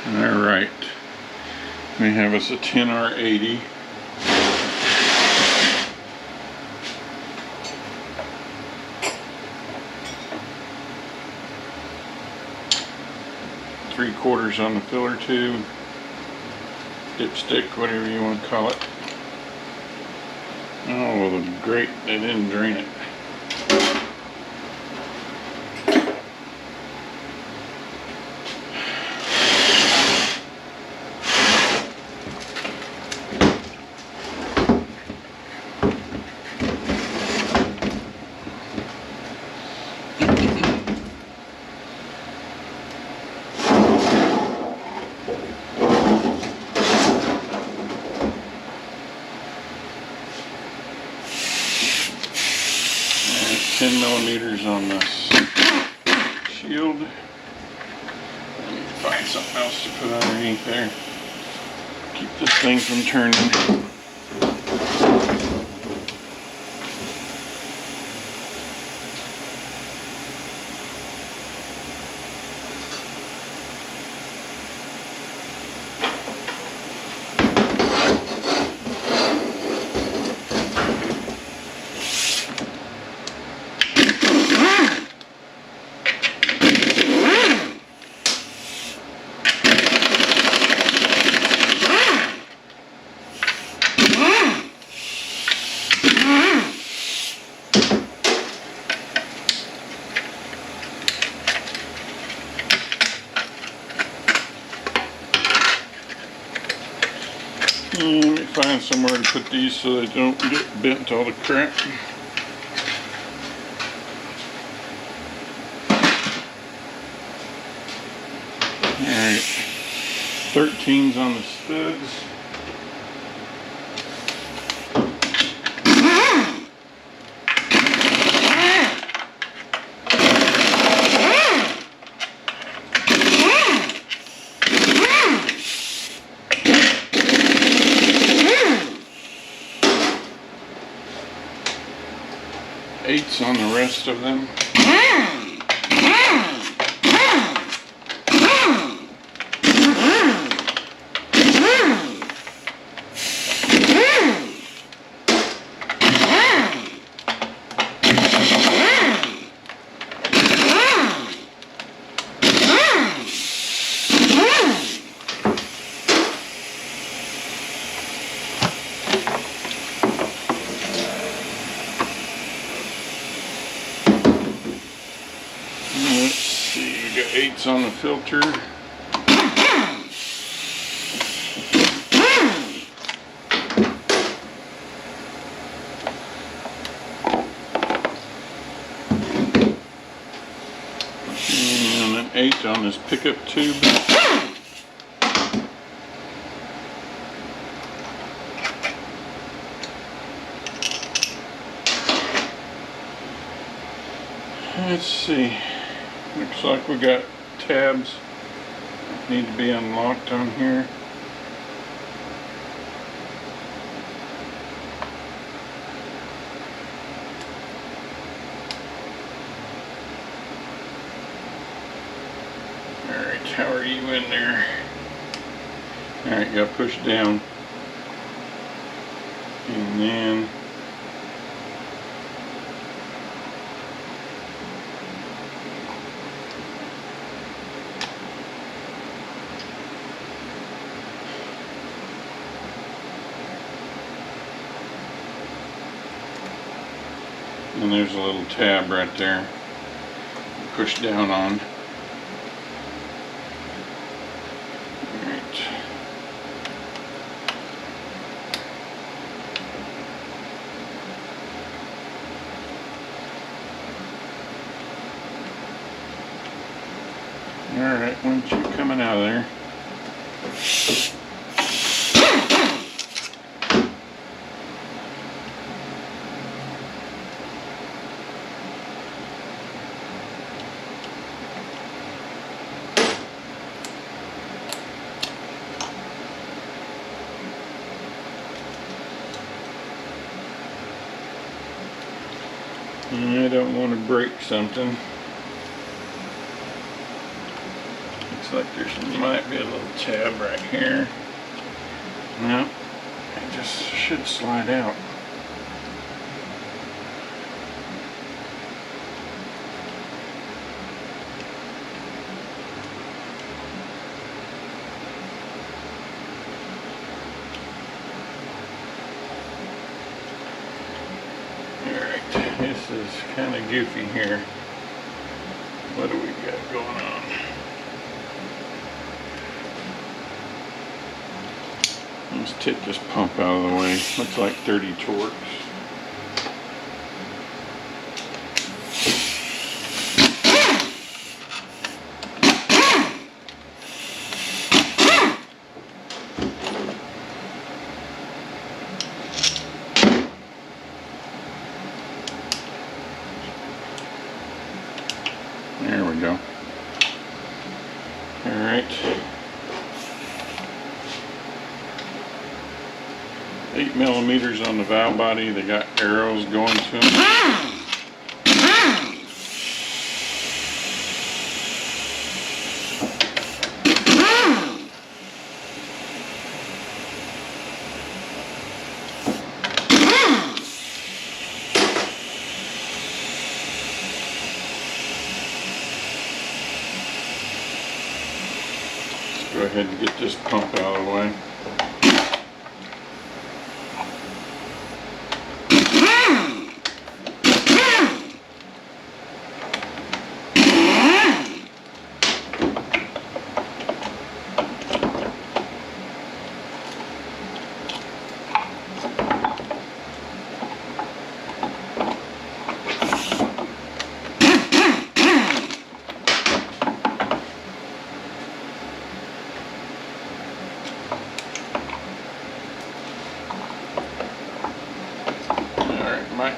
Alright, we have us a 10R80. Three-quarters on the filler tube, dipstick, whatever you want to call it. Oh, well, great, they didn't drain it. And 10 millimeters on the shield. I need to find something else to put underneath there. Keep this thing from turning. Let me find somewhere to put these so they don't get bent all the crap. Alright, 13's on the studs. Eights on the rest of them. Let's see, we got 8s on the filter. And an 8 on this pickup tube. Let's see. Looks like we got tabs that need to be unlocked on here. Alright, how are you in there? Alright, you gotta push down. And then there's a little tab right there. Push down on. Alright. Alright, why don't you coming out of there? I don't want to break something. It's Looks like might be a little tab right here. No, it just should slide out. Alright, this is kind of goofy here. What do we got going on? Let's take this pump out of the way. Looks like 30 torques. There we go. All right. 8 millimeters on the valve body. They got arrows going to them. Let's go ahead and get this pump out of the way.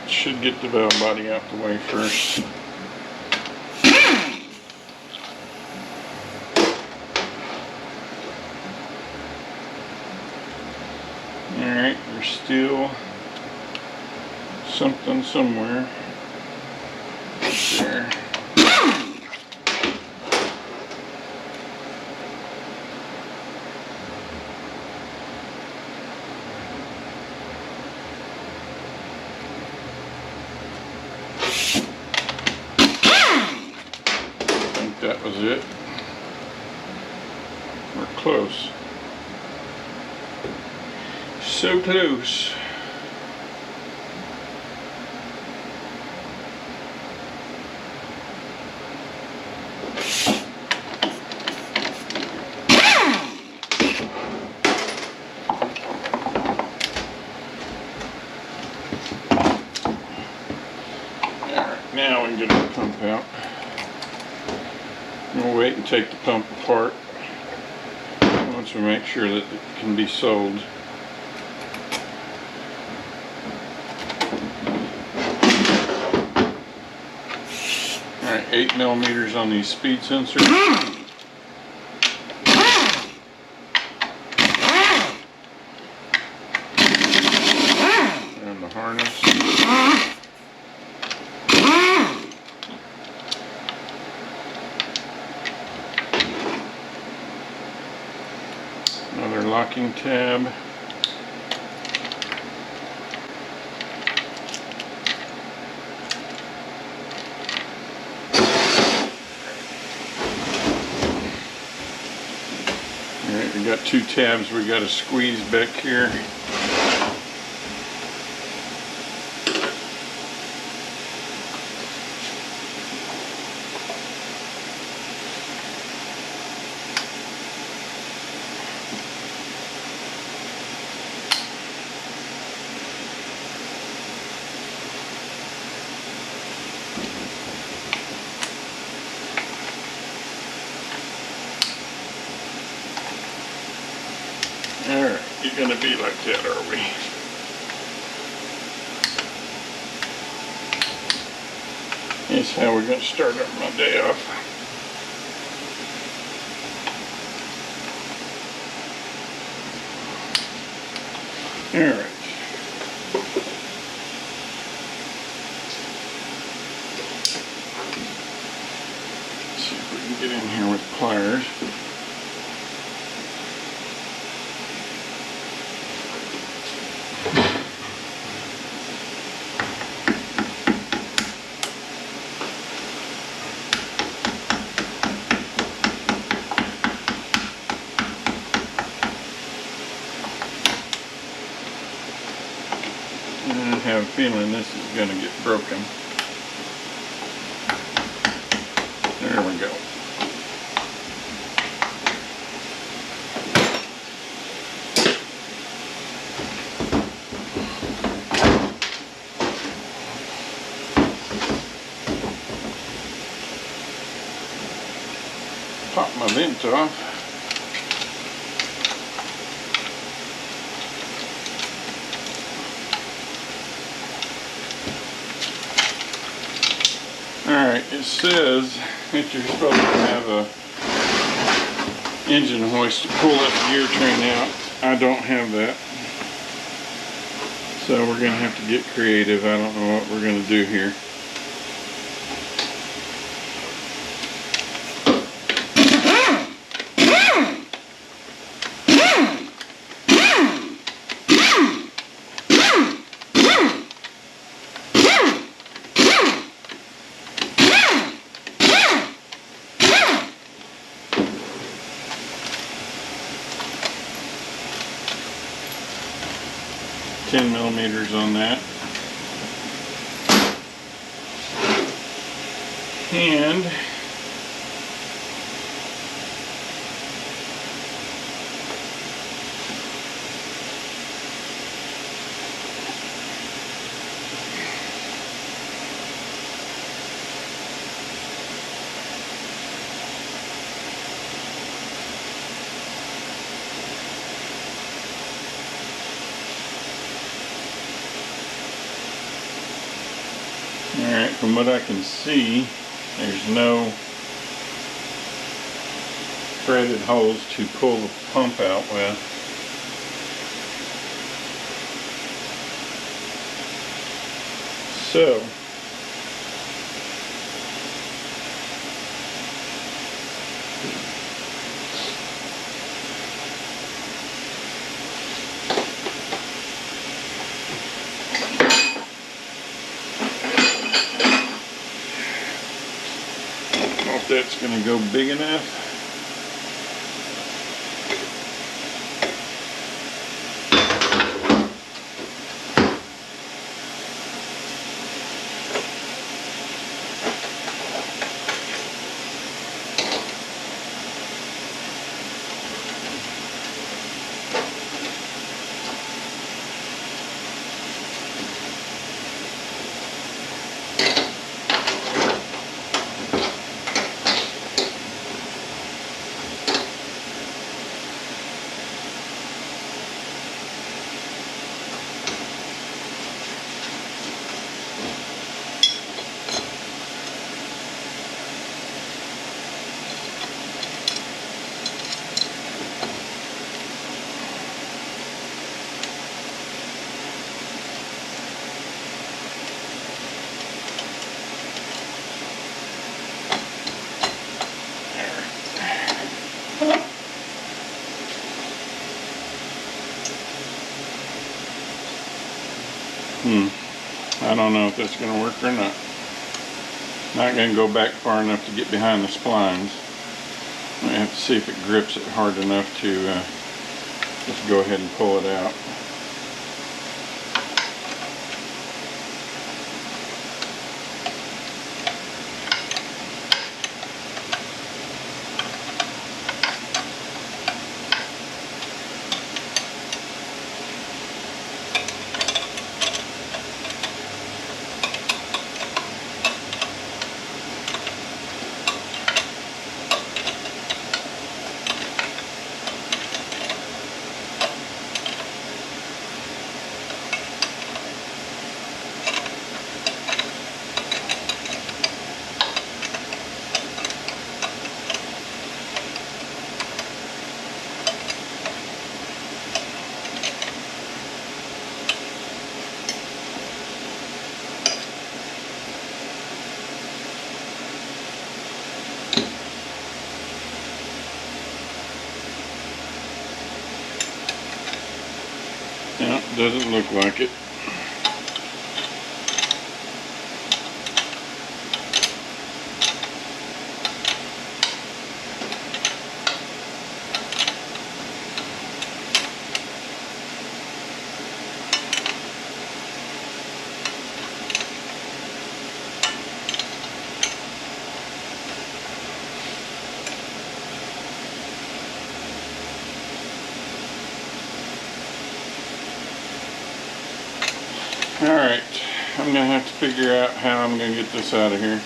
Should get the valve body out the way first. Alright, there's still something somewhere. There. That was it. We're close. So close. Alright, now we can get the pump out. We'll wait and take the pump apart once we make sure that it can be sold. Alright, 8 millimeters on these speed sensors. And the harness. Another locking tab. Alright, we got 2 tabs we got to squeeze back here. Alright, you're going to be like that, are we? That's how we're going to start up my day off. Alright. Let's see if we can get in here with pliers. have a feeling this is going to get broken. There we go. Pop my vent off. Alright, it says that you're supposed to have a engine hoist to pull that gear train out. I don't have that. So we're going to have to get creative. I don't know what we're going to do here. $10mm on that, and alright, from what I can see, there's no threaded holes to pull the pump out with. So, that's going to go big enough. I don't know if that's going to work or not. Not going to go back far enough to get behind the splines. I have to see if it grips it hard enough to just go ahead and pull it out. No, doesn't look like it. Alright, I'm going to have to figure out how I'm going to get this out of here.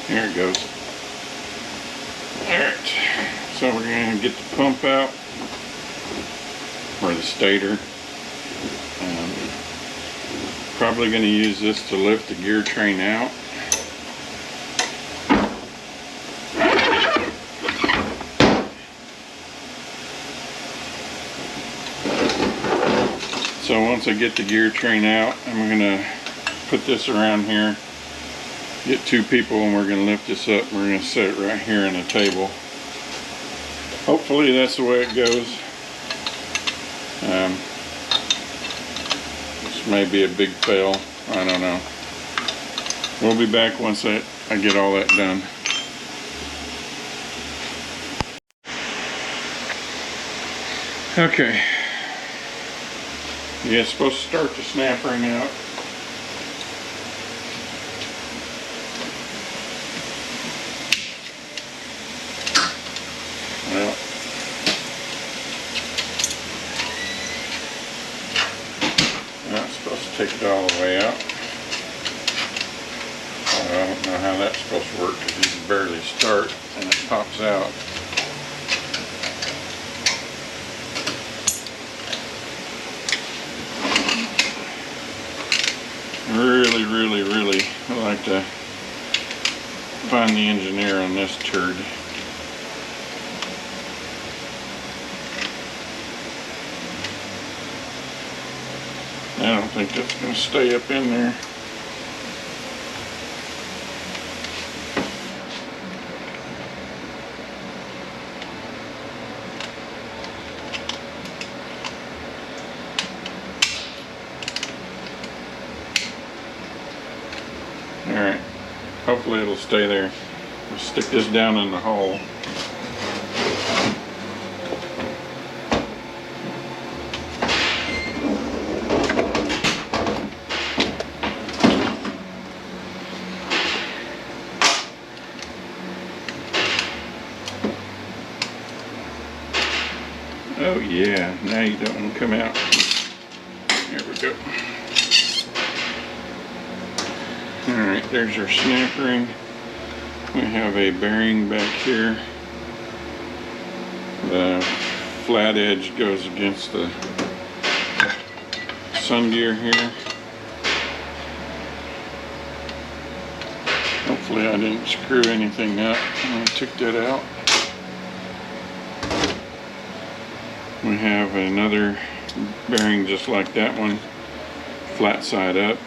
There it goes. Alright, so we're going to get the pump out, or the stator. Probably going to use this to lift the gear train out. So once I get the gear train out, I'm going to put this around here, get two people, and we're going to lift this up. We're going to set it right here on the table. Hopefully that's the way it goes. This may be a big fail. I don't know. We'll be back once I get all that done. Okay. Yeah, it's supposed to start the snap ring out. Well, not supposed to take it all the way out. I don't know how that's supposed to work because you can barely start and it pops out. Really, I'd like to find the engineer on this turd. I don't think that's going to stay up in there. Alright, hopefully it'll stay there. I'll stick this down in the hole. Oh yeah, now you don't want to come out. There we go. Alright, there's our snap ring. We have a bearing back here. The flat edge goes against the sun gear here. Hopefully I didn't screw anything up when I took that out. We have another bearing just like that one, flat side up.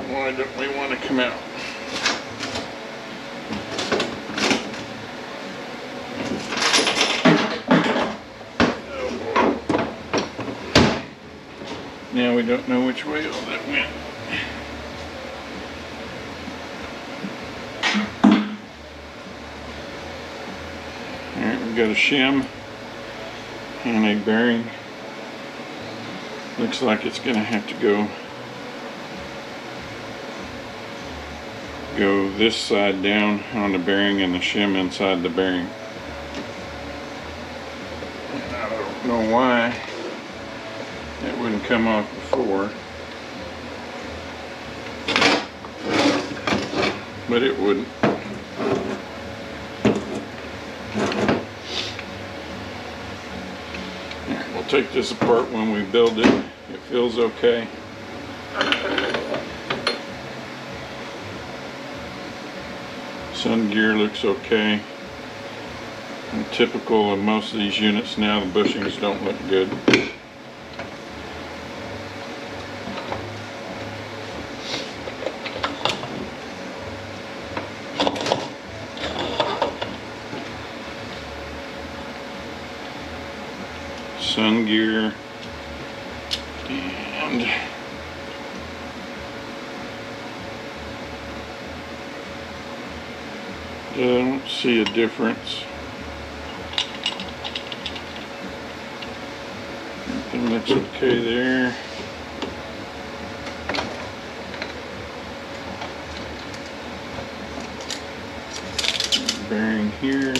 Why don't we want to come out? Now we don't know which way all that went. Alright, we've got a shim and a bearing. Looks like it's going to have to go this side down on the bearing and the shim inside the bearing. And I don't know why it wouldn't come off before, but it wouldn't. Right, we'll take this apart when we build it. It feels okay. Sun gear looks okay. And typical of most of these units now, the bushings don't look good. Sun gear around. I don't see a difference. Everything looks okay there. Bearing here.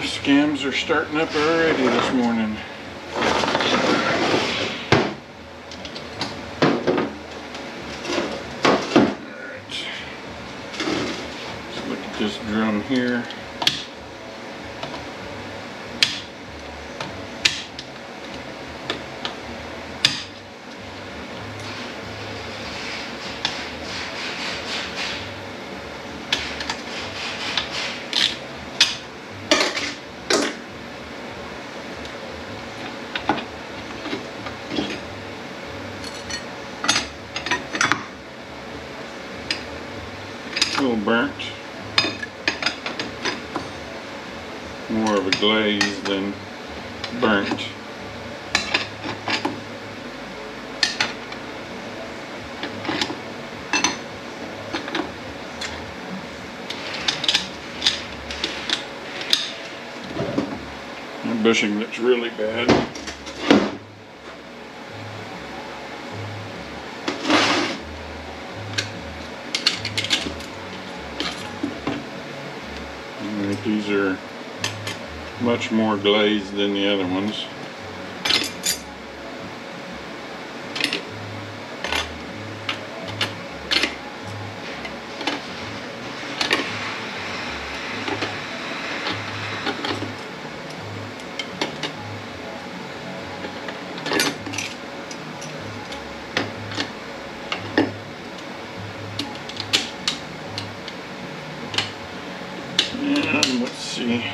Scams are starting up already this morning. Alright. Let's look at this drum here. A little burnt. More of a glaze than burnt. The bushing looks really bad. These are much more glazed than the other ones. And let's see.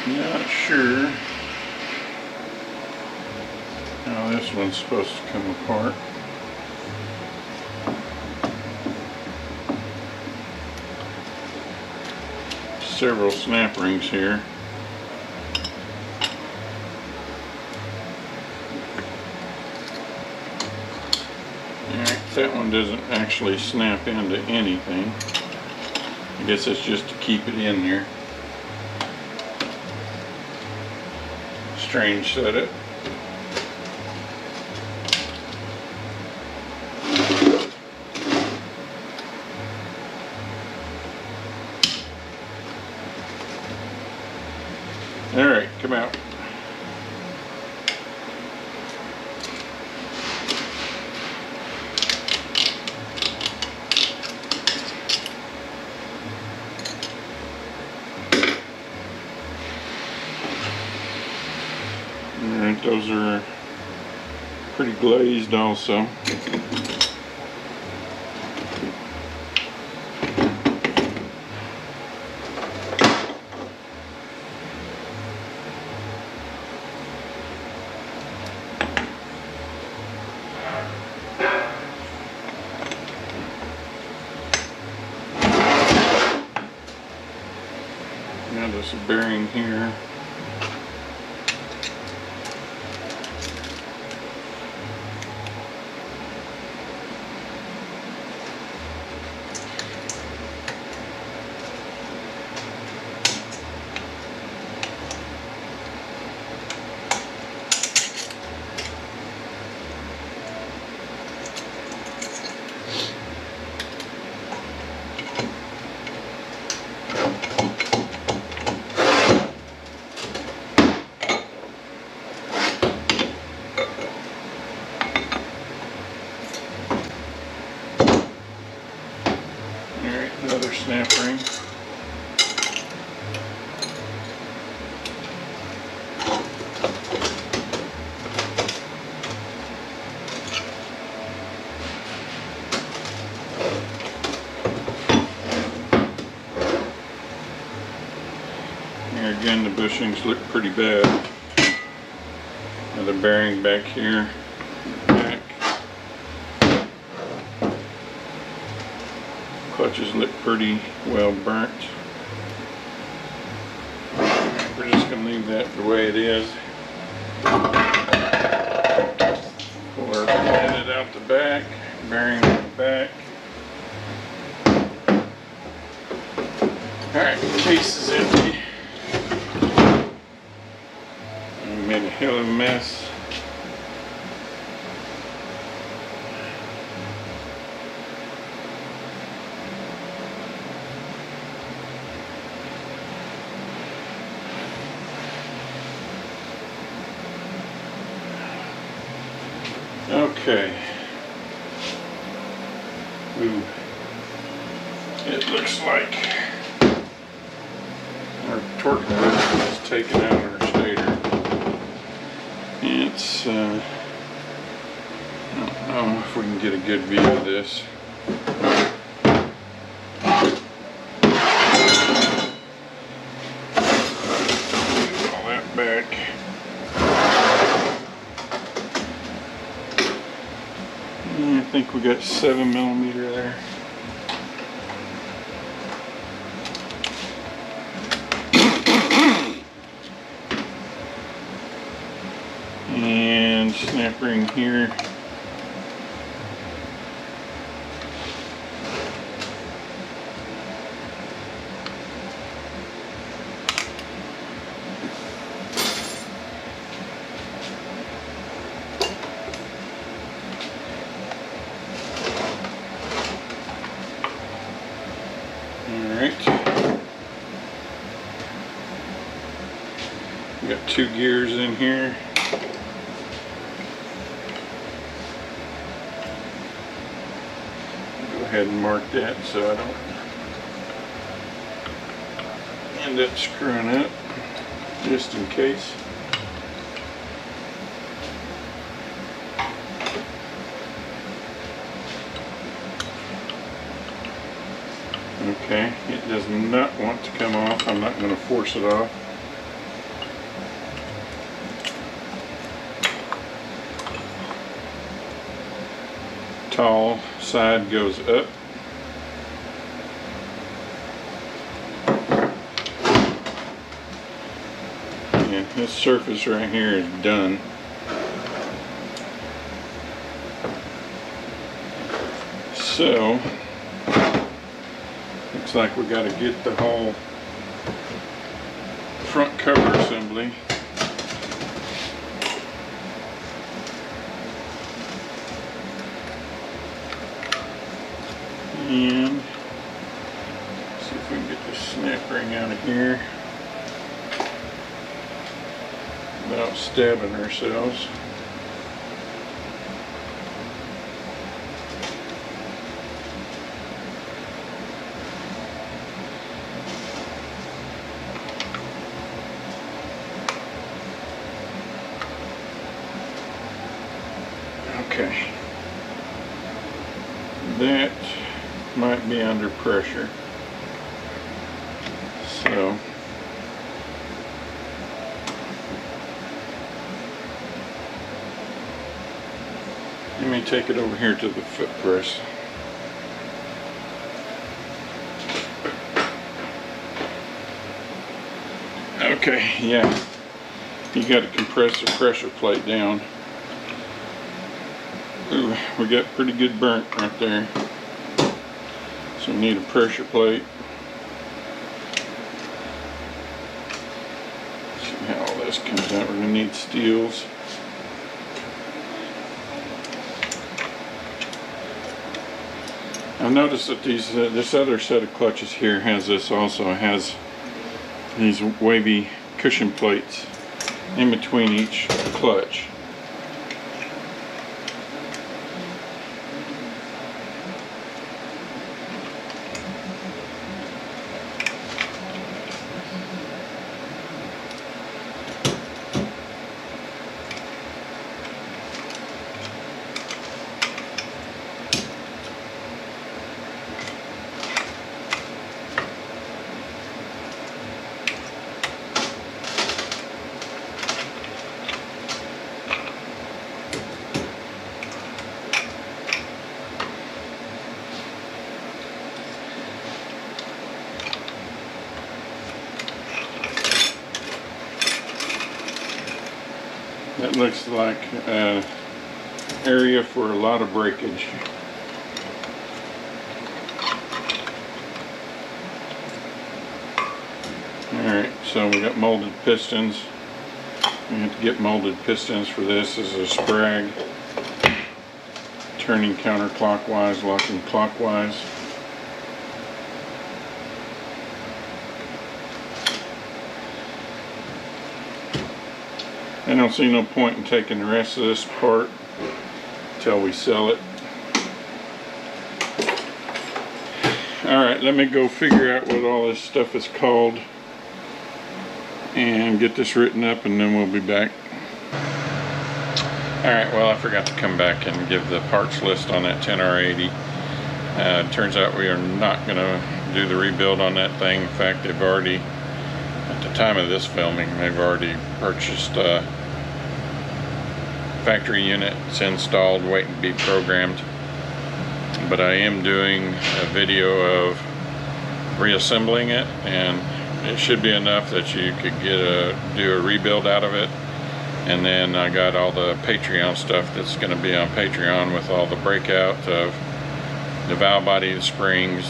Not sure how this one's supposed to come apart. Several snap rings here. Alright, that one doesn't actually snap into anything. I guess that's just to keep it in there. Strange setup. Alright, come out. Alright, those are pretty glazed also. Now there's a bearing here. Another snap ring. again, the bushings look pretty bad. Now the bearing back here, back. Clutches look pretty well burnt. We're just going to leave that the way it is. Pull our headed out the back, bearing on the back. Alright, the case is empty. I made a hell of a mess. Okay. Ooh. It looks like our torque converter is taken out of our stator. It's, I don't know if we can get a good view of this. Move all that back. I think we got 7mm there. And snap ring here. We got 2 gears in here. Go ahead and mark that so I don't end up screwing up, just in case. Okay, it does not want to come off. I'm not going to force it off. Tall side goes up. And this surface right here is done. So, looks like we got to get the whole front cover assembly. And see if we can get this snap ring out of here without stabbing ourselves. Okay. That might be under pressure. So let me take it over here to the foot press. Okay, yeah. You got to compress the pressure plate down. Ooh, we got pretty good burnt right there. So we need a pressure plate. See how all this comes out. We're going to need steels. I've noticed that this other set of clutches here has this also. Has these wavy cushion plates in between each clutch. It looks like an area for a lot of breakage. Alright, so we got molded pistons. We have to get molded pistons for this. This is a sprag. Turning counterclockwise, locking clockwise. I don't see no point in taking the rest of this apart until we sell it. Alright, let me go figure out what all this stuff is called and get this written up, and then we'll be back. Alright, well, I forgot to come back and give the parts list on that 10R80. It turns out we are not going to do the rebuild on that thing. In fact, they've already, at the time of this filming, they've already purchased factory unit. It's installed, waiting to be programmed. But I am doing a video of reassembling it, and it should be enough that you could do a rebuild out of it. And then I got all the Patreon stuff that's going to be on Patreon, with all the breakout of the valve body, the springs,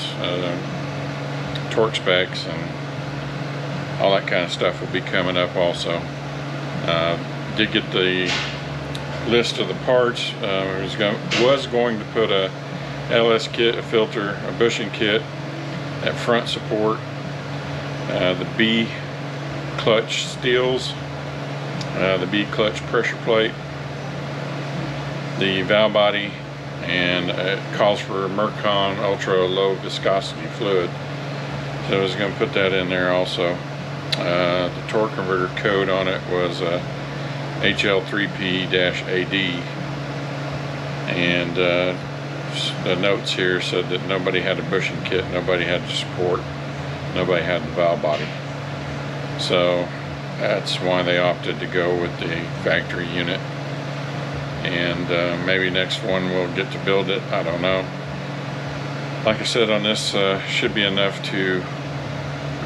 torque specs, and all that kind of stuff will be coming up also. Did get the list of the parts. Was going to put a LS kit, a filter, a bushing kit, that front support, the B clutch steels, the B clutch pressure plate, the valve body, and it calls for Mercon ultra low viscosity fluid, so I was going to put that in there also. The torque converter code on it was HL3P-AD, and the notes here said that nobody had a bushing kit, nobody had the support, nobody had the valve body. So that's why they opted to go with the factory unit. And maybe next one we'll get to build it, I don't know. Like I said, on this should be enough to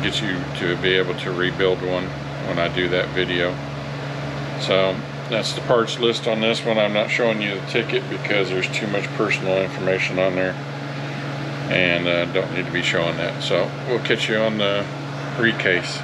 get you to be able to rebuild one when I do that video. So that's the parts list on this one. I'm not showing you the ticket because there's too much personal information on there, and don't need to be showing that. So we'll catch you on the recase.